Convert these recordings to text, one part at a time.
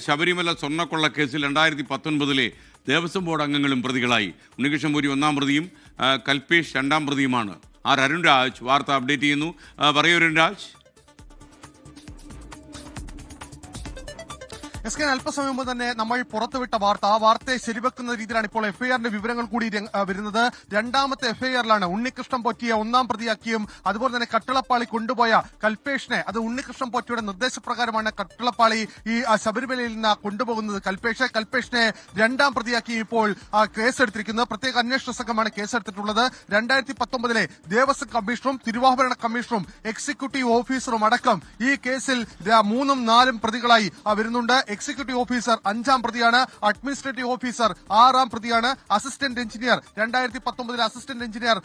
ശബരിമല സ്വർണ്ണക്കൊള്ള കേസിൽ 2019 ദേവസ്വം ബോർഡ് അംഗങ്ങളും പ്രതികളായി. ഉണ്ണികൃഷ്ണൻ പൂരി ഒന്നാം പ്രതിയും കൽപേഷ് രണ്ടാം പ്രതിയുമാണ്. അരുൺ രാജ് വാർത്ത അപ്ഡേറ്റ് ചെയ്യുന്നു. പറയൂ അരുൺ രാജ്. അല്പസമയം മുമ്പ് തന്നെ നമ്മൾ പുറത്തുവിട്ട വാർത്ത, ആ വാർത്തയെ ശരിവെക്കുന്ന രീതിയിലാണ് ഇപ്പോൾ എഫ്ഐആറിന്റെ വിവരങ്ങൾ കൂടി വരുന്നത്. രണ്ടാമത്തെ എഫ്ഐആറിലാണ് ഉണ്ണികൃഷ്ണൻ പോറ്റിയെ ഒന്നാം പ്രതിയാക്കിയും അതുപോലെ തന്നെ കട്ടളപ്പാളി കൊണ്ടുപോയ കൽപേഷിനെ, അത് ഉണ്ണികൃഷ്ണൻ പോറ്റിയുടെ നിർദ്ദേശപ്രകാരമാണ് കട്ടളപ്പാളി ഈ ശബരിമലയിൽ നിന്ന് കൊണ്ടുപോകുന്നത്. കൽപേഷിനെ രണ്ടാം പ്രതിയാക്കി ഇപ്പോൾ കേസെടുത്തിരിക്കുന്നത്. പ്രത്യേക അന്വേഷണ സംഘമാണ് കേസെടുത്തിട്ടുള്ളത്. 2019 ദേവസ്വം കമ്മീഷണറും തിരുവാഭരണ കമ്മീഷണറും എക്സിക്യൂട്ടീവ് ഓഫീസറും അടക്കം ഈ കേസിൽ 3ഉം 4ഉം പ്രതികളായി വരുന്നുണ്ട്. എക്സിക്യൂട്ടീവ് ഓഫീസർ 5ആം പ്രതിയാണ്, അഡ്മിനിസ്ട്രേറ്റീവ് ഓഫീസർ 6ആം പ്രതിയാണ്, അസിസ്റ്റന്റ് എഞ്ചിനീയർ 2019 അസിസ്റ്റന്റ് എഞ്ചിനീയർ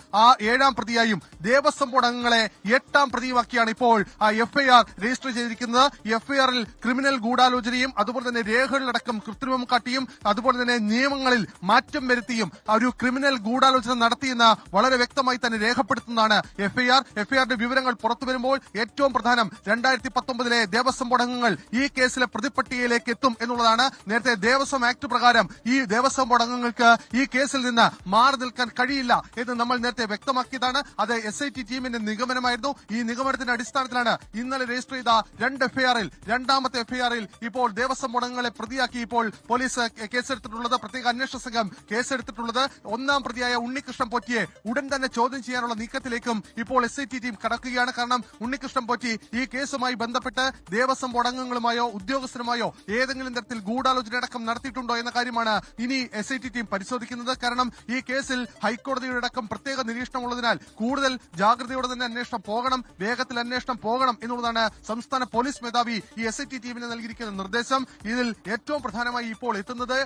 7ആം പ്രതിയായും ദേവസ്വം ബോർഡ് അംഗങ്ങളെ 8ആം പ്രതിയുമാക്കിയാണ് ഇപ്പോൾ എഫ്ഐആർ രജിസ്റ്റർ ചെയ്തിരിക്കുന്നത്. എഫ്ഐആറിൽ ക്രിമിനൽ ഗൂഢാലോചനയും അതുപോലെ തന്നെ രേഖകളിലടക്കം കൃത്രിമം കാട്ടിയും അതുപോലെ തന്നെ നിയമങ്ങളിൽ മാറ്റം വരുത്തിയും ഒരു ക്രിമിനൽ ഗൂഢാലോചന നടത്തിയെന്ന് വളരെ വ്യക്തമായി തന്നെ രേഖപ്പെടുത്തുന്നതാണ് എഫ്ഐആർ. എഫ്ഐആറിന്റെ വിവരങ്ങൾ പുറത്തു വരുമ്പോൾ ഏറ്റവും പ്രധാനം 2019 ദേവസ്വം ബോർഡ് അംഗങ്ങൾ ഈ കേസിലെ പ്രതിപ്പട്ടികയിലേക്ക് എത്തും എന്നുള്ളതാണ്. നേരത്തെ ദേവസ്വം ആക്ട് പ്രകാരം ഈ ദേവസ്വം ബോർഡ് അംഗങ്ങൾക്ക് ഈ കേസിൽ നിന്ന് മാറി നിൽക്കാൻ കഴിയില്ല എന്ന് നമ്മൾ നേരത്തെ വ്യക്തമാക്കിയതാണ്. അത് SIT ടീമിന്റെ നിഗമനമായിരുന്നു. ഈ നിഗമനത്തിന്റെ അടിസ്ഥാനത്തിലാണ് ഇന്നലെ രജിസ്റ്റർ ചെയ്ത 2 എഫ്ഐആറിൽ രണ്ടാമത്തെ എഫ്ഐആറിൽ ഇപ്പോൾ ദേവസ്വം ബോർഡ് അംഗങ്ങളെ പ്രതിയാക്കി ഇപ്പോൾ പോലീസ് കേസെടുത്തിട്ടുള്ളത്. പ്രത്യേക അന്വേഷണ സംഘം കേസെടുത്തിട്ടുള്ളത്. ഒന്നാം പ്രതിയായ ഉണ്ണികൃഷ്ണൻ പോറ്റിയെ ഉടൻ തന്നെ ചോദ്യം ചെയ്യാനുള്ള നീക്കത്തിലേക്കും ഇപ്പോൾ SIT ടീം കടക്കുകയാണ്. കാരണം ഉണ്ണികൃഷ്ണൻ പോറ്റി ഈ കേസുമായി ബന്ധപ്പെട്ട് ദേവസ്വം ബോർഡ് അംഗങ്ങളുമായോ ഉദ്യോഗസ്ഥരുമായോ ഏതെങ്കിലും തരത്തിൽ ഗൂഢാലോചന അടക്കം നടത്തിയിട്ടുണ്ടോ എന്ന കാര്യമാണ് ഇനി SIT ടീം പരിശോധിക്കുന്നത്. കാരണം ഈ കേസിൽ ഹൈക്കോടതിയുടെ അടക്കം പ്രത്യേക നിരീക്ഷണമുള്ളതിനാൽ കൂടുതൽ ജാഗ്രതയോടെ തന്നെ അന്വേഷണം പോകണം, വേഗത്തിൽ അന്വേഷണം പോകണം എന്നുള്ളതാണ് സംസ്ഥാന പോലീസ് മേധാവി ഈ SIT ടീമിന് നൽകിയിരിക്കുന്ന നിർദ്ദേശം. ഇതിൽ ഏറ്റവും പ്രധാനമായി ഇപ്പോൾ എത്തുന്നത്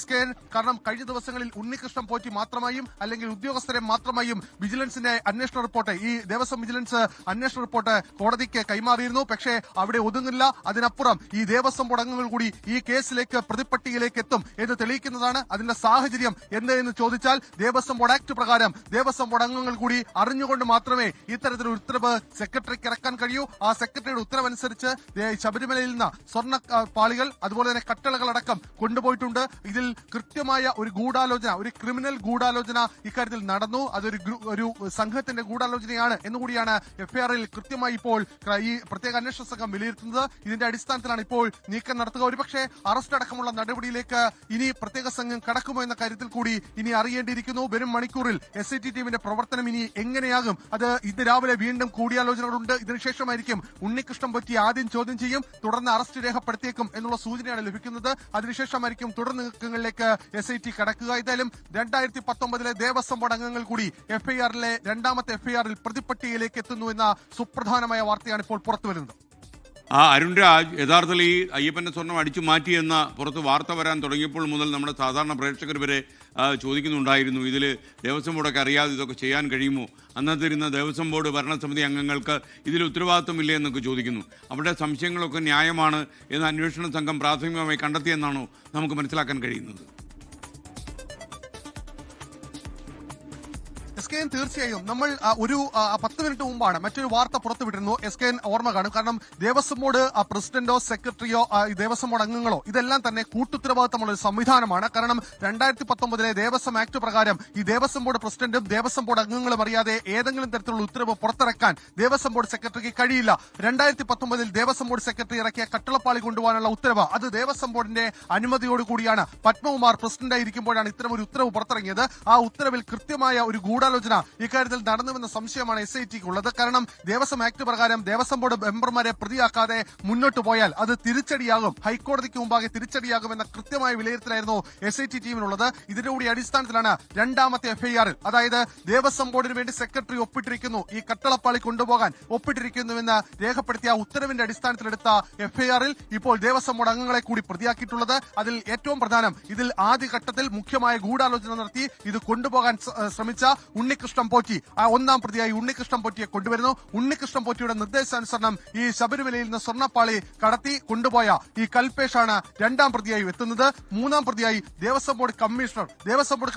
SKN. കാരണം കഴിഞ്ഞ ദിവസങ്ങളിൽ ഉണ്ണികൃഷ്ണൻ പോറ്റി മാത്രമായും അല്ലെങ്കിൽ ഉദ്യോഗസ്ഥരെ മാത്രമായും വിജിലൻസിന്റെ അന്വേഷണ റിപ്പോർട്ട്, ഈ ദേവസ്വം വിജിലൻസ് അന്വേഷണ റിപ്പോർട്ട് കോടതിക്ക് കൈമാറിയിരുന്നു. പക്ഷേ അവിടെ ഒതുങ്ങില്ല. അതിനപ്പുറം ഈ ദേവസ്വം ബോർഡ് അംഗങ്ങൾ കൂടി ഈ കേസിലേക്ക് പ്രതിപ്പട്ടികയിലേക്ക് എത്തും എന്ന് തെളിയിക്കുന്നതാണ്. അതിന്റെ സാഹചര്യം എന്ത് എന്ന് ചോദിച്ചാൽ ദേവസ്വം ബോർഡ് ആക്ട് പ്രകാരം ദേവസ്വം ബോർഡ് അംഗങ്ങൾ കൂടി അറിഞ്ഞുകൊണ്ട് മാത്രമേ ഇത്തരത്തിലൊരു ഉത്തരവ് സെക്രട്ടറിക്ക് ഇറക്കാൻ കഴിയൂ. ആ സെക്രട്ടറിയുടെ ഉത്തരവനുസരിച്ച് ശബരിമലയിൽ നിന്ന് സ്വർണ്ണ പാളികൾ അതുപോലെ തന്നെ കട്ടളകളടക്കം കൊണ്ടുപോയിട്ടുണ്ട്. ഇതിൽ കൃത്യമായ ഒരു ഗൂഢാലോചന, ഒരു ക്രിമിനൽ ഗൂഢാലോചന ഇക്കാര്യത്തിൽ നടന്നു. അതൊരു സംഘത്തിന്റെ ഗൂഢാലോചനയാണ് എന്നുകൂടിയാണ് എഫ്ഐആറിൽ കൃത്യമായി ഇപ്പോൾ ഈ പ്രത്യേക അന്വേഷണ സംഘം വിലയിരുത്തുന്നത്. ഇതിന്റെ അടിസ്ഥാനത്തിലാണ് ഇപ്പോൾ നീക്കം നടത്തുക. ഒരുപക്ഷെ അറസ്റ്റ് അടക്കമുള്ള നടപടിയിലേക്ക് ഇനി പ്രത്യേക സംഘം കടക്കുമോ എന്ന കാര്യത്തിൽ കൂടി ഇനി അറിയേണ്ടിയിരിക്കുന്നു. വരും മണിക്കൂറിൽ SIT ടീമിന്റെ പ്രവർത്തനം ഇനി എങ്ങനെയാകും? അത് ഇന്ന് രാവിലെ വീണ്ടും കൂടിയാലോചനകളുണ്ട്. ഇതിനുശേഷമായിരിക്കും ഉണ്ണികൃഷ്ണൻ പോറ്റി ആദ്യം ചോദ്യം ചെയ്യും, തുടർന്ന് അറസ്റ്റ് രേഖപ്പെടുത്തിയേക്കും എന്നുള്ള സൂചനയാണ് ലഭിക്കുന്നത്. അതിനുശേഷമായിരിക്കും തുടർ നീക്കങ്ങളിലേക്ക് SIT കടക്കുക. ഏതായാലും 2019 ദേവസ്വം ബോർഡ് അംഗങ്ങൾ കൂടി എഫ്ഐആറിലെ രണ്ടാമത്തെ എഫ്ഐആറിൽ പ്രതിപ്പട്ടികയിലേക്ക് എത്തുന്നു എന്ന സുപ്രധാനമായ വാർത്തയാണ് ഇപ്പോൾ പുറത്തുവരുന്നത്. അരുൺ രാജ്, യഥാർത്ഥത്തിൽ ഈ അയ്യപ്പന്റെ സ്വർണം അടിച്ചു മാറ്റിയെന്ന പുറത്ത് വാർത്ത വരാൻ തുടങ്ങിയപ്പോൾ മുതൽ നമ്മുടെ സാധാരണ പ്രേക്ഷകർ വരെ ചോദിക്കുന്നുണ്ടായിരുന്നു, ഇതിൽ ദേവസ്വം ബോർഡൊക്കെ അറിയാതെ ഇതൊക്കെ ചെയ്യാൻ കഴിയുമോ? അന്നത്തെ ഇരുന്ന ദേവസ്വം ബോർഡ് ഭരണസമിതി അംഗങ്ങൾക്ക് ഇതിൽ ഉത്തരവാദിത്വമില്ലേ എന്നൊക്കെ ചോദിക്കുന്നു. അവരുടെ സംശയങ്ങളൊക്കെ ന്യായമാണ് എന്ന് അന്വേഷണ സംഘം പ്രാഥമികമായി കണ്ടെത്തിയെന്നാണോ നമുക്ക് മനസ്സിലാക്കാൻ കഴിയുന്നത്? തീർച്ചയായും നമ്മൾ ഒരു 10 മിനിറ്റ് മുമ്പാണ് മറ്റൊരു വാർത്ത പുറത്തുവിട്ടിരുന്നു. SKN ഓർമ്മ കാണും. കാരണം ദേവസ്വം ബോർഡ് പ്രസിഡന്റോ സെക്രട്ടറിയോ ദേവസ്വം ബോർഡ് അംഗങ്ങളോ ഇതെല്ലാം തന്നെ കൂട്ടുത്തരവാദിത്തമുള്ള ഒരു സംവിധാനമാണ്. കാരണം 2019 ദേവസ്വം ആക്ട് പ്രകാരം ഈ ദേവസ്വം ബോർഡ് പ്രസിഡന്റും ദേവസ്വം ബോർഡ് അംഗങ്ങളും അറിയാതെ ഏതെങ്കിലും തരത്തിലുള്ള ഉത്തരവ് പുറത്തിറക്കാൻ ദേവസ്വം ബോർഡ് സെക്രട്ടറിക്ക് കഴിയില്ല. 2019 ദേവസ്വം ബോർഡ് സെക്രട്ടറി ഇറക്കിയ കട്ടളപ്പാളി കൊണ്ടുപോകാനുള്ള ഉത്തരവ് അത് ദേവസ്വം ബോർഡിന്റെ അനുമതിയോടുകൂടിയാണ്. പത്മകുമാർ പ്രസിഡന്റായിരിക്കുമ്പോഴാണ് ഇത്തരം ഒരു ഉത്തരവ് പുറത്തിറങ്ങിയത്. ആ ഉത്തരവിൽ കൃത്യമായ ഒരു ഗൂഢാലോചന ഇക്കാര്യത്തിൽ നടന്നുവെന്ന സംശയമാണ് SITക്ക് ഉള്ളത്. കാരണം ദേവസ്വം ആക്ട് പ്രകാരം ദേവസ്വം ബോർഡ് മെമ്പർമാരെ പ്രതിയാക്കാതെ മുന്നോട്ട് പോയാൽ അത് തിരിച്ചടിയാകും, ഹൈക്കോടതിക്ക് മുമ്പാകെ തിരിച്ചടിയാകുമെന്ന കൃത്യമായ വിലയിരുത്തലായിരുന്നു SIT ടീമിനുള്ളത്. ഇതിന്റെ കൂടി അടിസ്ഥാനത്തിലാണ് രണ്ടാമത്തെ എഫ്ഐആറിൽ, അതായത് ദേവസ്വം ബോർഡിന് വേണ്ടി സെക്രട്ടറി ഒപ്പിട്ടിരിക്കുന്നു, ഈ കട്ടളപ്പാളി കൊണ്ടുപോകാൻ ഒപ്പിട്ടിരിക്കുന്നുവെന്ന് രേഖപ്പെടുത്തിയ ഉത്തരവിന്റെ അടിസ്ഥാനത്തിലെടുത്ത എഫ്ഐആറിൽ ഇപ്പോൾ ദേവസ്വം ബോർഡ് അംഗങ്ങളെ കൂടി പ്രതിയാക്കിയിട്ടുള്ളത്. അതിൽ ഏറ്റവും പ്രധാനം, ഇതിൽ ആദ്യഘട്ടത്തിൽ മുഖ്യമായ ഗൂഢാലോചന നടത്തി ഇത് കൊണ്ടുപോകാൻ ശ്രമിച്ച ഉണ്ണികൃഷ്ണൻ പോറ്റി ഒന്നാം പ്രതിയായി ഉണ്ണികൃഷ്ണൻ പോറ്റിയെ കൊണ്ടുവരുന്നു. ഉണ്ണികൃഷ്ണൻ പോറ്റിയുടെ നിർദ്ദേശാനുസരണം ഈ ശബരിമലയിൽ നിന്ന് സ്വർണ്ണപ്പാളി കടത്തി കൊണ്ടുപോയ ഈ കൽപേഷാണ് രണ്ടാം പ്രതിയായി എത്തുന്നത്. മൂന്നാം പ്രതിയായി ദേവസ്വം ബോർഡ്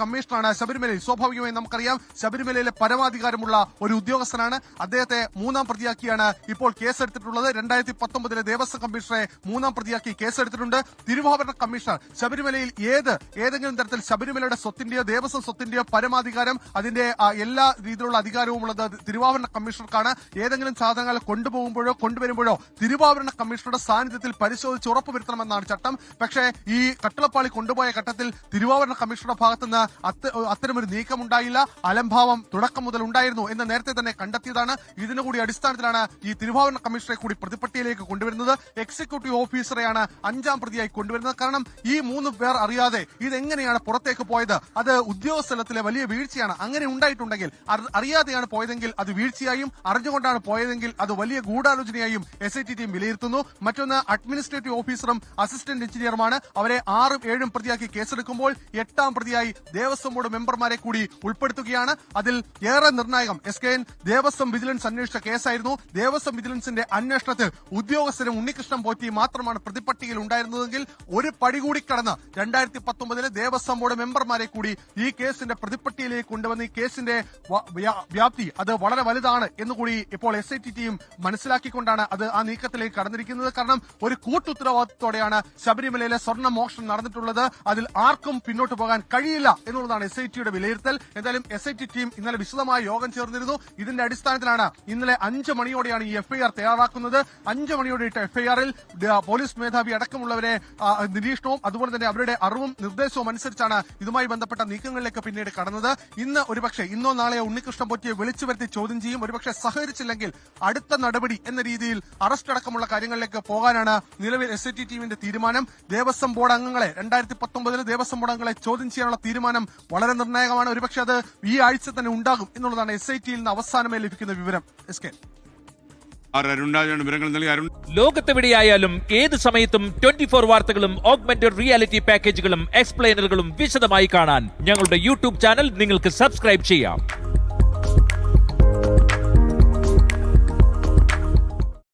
കമ്മീഷണറാണ് ശബരിമലയിൽ. സ്വാഭാവികമായും നമുക്കറിയാം ശബരിമലയിലെ പരമാധികാരമുള്ള ഒരു ഉദ്യോഗസ്ഥനാണ്. അദ്ദേഹത്തെ മൂന്നാം പ്രതിയാക്കിയാണ് ഇപ്പോൾ കേസെടുത്തിട്ടുള്ളത്. 2019 ദേവസ്വം കമ്മീഷണറെ മൂന്നാം പ്രതിയാക്കി കേസെടുത്തിട്ടുണ്ട്. തിരുവാഭരണ കമ്മീഷണർ ശബരിമലയിൽ ഏതെങ്കിലും തരത്തിൽ ശബരിമലയുടെ സ്വത്തിന്റെയോ ദേവസ്വം സ്വത്തിന്റെയോ പരമാധികാരം അതിന്റെ എല്ലാ രീതിയിലുള്ള അധികാരവും ഉള്ളത് തിരുവാഭരണ കമ്മീഷണർക്കാണ്. ഏതെങ്കിലും സാധനങ്ങൾ കൊണ്ടുപോകുമ്പോഴോ കൊണ്ടുവരുമ്പോഴോ തിരുവാഭരണ കമ്മീഷണറുടെ സാന്നിധ്യത്തിൽ പരിശോധിച്ച് ഉറപ്പുവരുത്തണമെന്നാണ് ചട്ടം. പക്ഷേ ഈ കട്ടിളപ്പാളി കൊണ്ടുപോയ ഘട്ടത്തിൽ തിരുവാഭരണ കമ്മീഷണറുടെ ഭാഗത്തുനിന്ന് അത്തരമൊരു നീക്കമുണ്ടായില്ല. അലംഭാവം തുടക്കം മുതൽ ഉണ്ടായിരുന്നു എന്ന് നേരത്തെ തന്നെ കണ്ടെത്തിയതാണ്. ഇതിനുകൂടി അടിസ്ഥാനത്തിലാണ് ഈ തിരുവാഭരണ കമ്മീഷണറെ കൂടി പ്രതിപട്ടികയിലേക്ക് കൊണ്ടുവരുന്നത്. എക്സിക്യൂട്ടീവ് ഓഫീസറെയാണ് അഞ്ചാം പ്രതിയായി കൊണ്ടുവരുന്നത്. കാരണം ഈ 3 പേർ അറിയാതെ ഇതെങ്ങനെയാണ് പുറത്തേക്ക് പോയത്, അത് ഉദ്യോഗസ്ഥലത്തിലെ വലിയ വീഴ്ചയാണ്. അങ്ങനെ ഉണ്ടായിട്ടുണ്ടെങ്കിൽ അറിയാതെയാണ് പോയതെങ്കിൽ അത് വീഴ്ചയായും, അറിഞ്ഞുകൊണ്ടാണ് പോയതെങ്കിൽ അത് വലിയ ഗൂഢാലോചനയായും SIT ടീം വിലയിരുത്തുന്നു. മറ്റൊന്ന് അഡ്മിനിസ്ട്രേറ്റീവ് ഓഫീസറും അസിസ്റ്റന്റ് എഞ്ചിനീയറുമാണ്. അവരെ 6ഉം 7ഉം പ്രതിയാക്കി കേസെടുക്കുമ്പോൾ 8ാം പ്രതിയായി ദേവസ്വം ബോർഡ് മെമ്പർമാരെ കൂടി ഉൾപ്പെടുത്തുകയാണ്. അതിൽ ഏറെ നിർണായകം SKN ദേവസ്വം വിജിലൻസ് അന്വേഷിച്ച കേസായിരുന്നു. ദേവസ്വം വിജിലൻസിന്റെ അന്വേഷണത്തിൽ ഉദ്യോഗസ്ഥരും ഉണ്ണികൃഷ്ണൻ പോറ്റി മാത്രമാണ് പ്രതിപട്ടികയിൽ ഉണ്ടായിരുന്നതെങ്കിൽ ഒരു പടി കൂടി കടന്ന് 2019 ദേവസ്വം ബോർഡ് മെമ്പർമാരെ കൂടി ഈ കേസിന്റെ പ്രതിപട്ടികയിലേക്ക് കൊണ്ടുവന്ന് ഈ കേസിന്റെ വ്യാപ്തി അത് വളരെ വലുതാണ് എന്നുകൂടി ഇപ്പോൾ SIT ടീം മനസ്സിലാക്കിക്കൊണ്ടാണ് അത് ആ നീക്കത്തിലേക്ക് കടന്നിരിക്കുന്നത്. കാരണം ഒരു കൂട്ടുത്തരവാദിത്തത്തോടെയാണ് ശബരിമലയിലെ സ്വർണ്ണ മോഷണം നടന്നിട്ടുള്ളത്. അതിൽ ആർക്കും പിന്നോട്ട് പോകാൻ കഴിയില്ല എന്നുള്ളതാണ് SITയുടെ വിലയിരുത്തൽ. എന്തായാലും SIT ടീം ഇന്നലെ വിശദമായ യോഗം ചേർന്നിരുന്നു. ഇതിന്റെ അടിസ്ഥാനത്തിലാണ് ഇന്നലെ 5 മണിയോടെയാണ് ഈ FIR തയ്യാറാക്കുന്നത്. 5 മണിയോടെ ഇട്ട FIRൽ പോലീസ് മേധാവി അടക്കമുള്ളവരെ നിരീക്ഷണവും അതുപോലെ തന്നെ അവരുടെ അറിവും നിർദ്ദേശവും അനുസരിച്ചാണ് ഇതുമായി ബന്ധപ്പെട്ട നീക്കങ്ങളിലേക്ക് പിന്നീട് കടന്നത്. ഇന്നോ നാളെയോ ഉണ്ണികൃഷ്ണൻ പോറ്റിയെ വിളിച്ചു വരുത്തി ചോദ്യം ചെയ്യും. ഒരുപക്ഷെ സഹകരിച്ചില്ലെങ്കിൽ അടുത്ത നടപടി എന്ന രീതിയിൽ അറസ്റ്റ് അടക്കമുള്ള കാര്യങ്ങളിലേക്ക് പോകാനാണ് നിലവിൽ SIT ടീമിന്റെ തീരുമാനം. ദേവസ്വം ബോർഡ് അംഗങ്ങളെ 2019 ദേവസ്വം ബോർഡ് അംഗങ്ങളെ ചോദ്യം ചെയ്യാനുള്ള തീരുമാനം വളരെ നിർണായകമാണ്. ഒരുപക്ഷെ അത് ഈ ആഴ്ച തന്നെ ഉണ്ടാകും എന്നുള്ളതാണ് SITയിൽ നിന്ന് അവസാനമായി ലഭിക്കുന്ന വിവരം. വിവരങ്ങൾ നൽകി അരുൺ. ലോകത്തെവിടെയായാലും ഏത് സമയത്തും 24 വാർത്തകളും ഓഗ്മെന്റഡ് റിയാലിറ്റി പാക്കേജുകളും എക്സ്പ്ലെയിനറുകളും വിശദമായി കാണാൻ ഞങ്ങളുടെ യൂട്യൂബ് ചാനൽ നിങ്ങൾക്ക് സബ്സ്ക്രൈബ് ചെയ്യാം.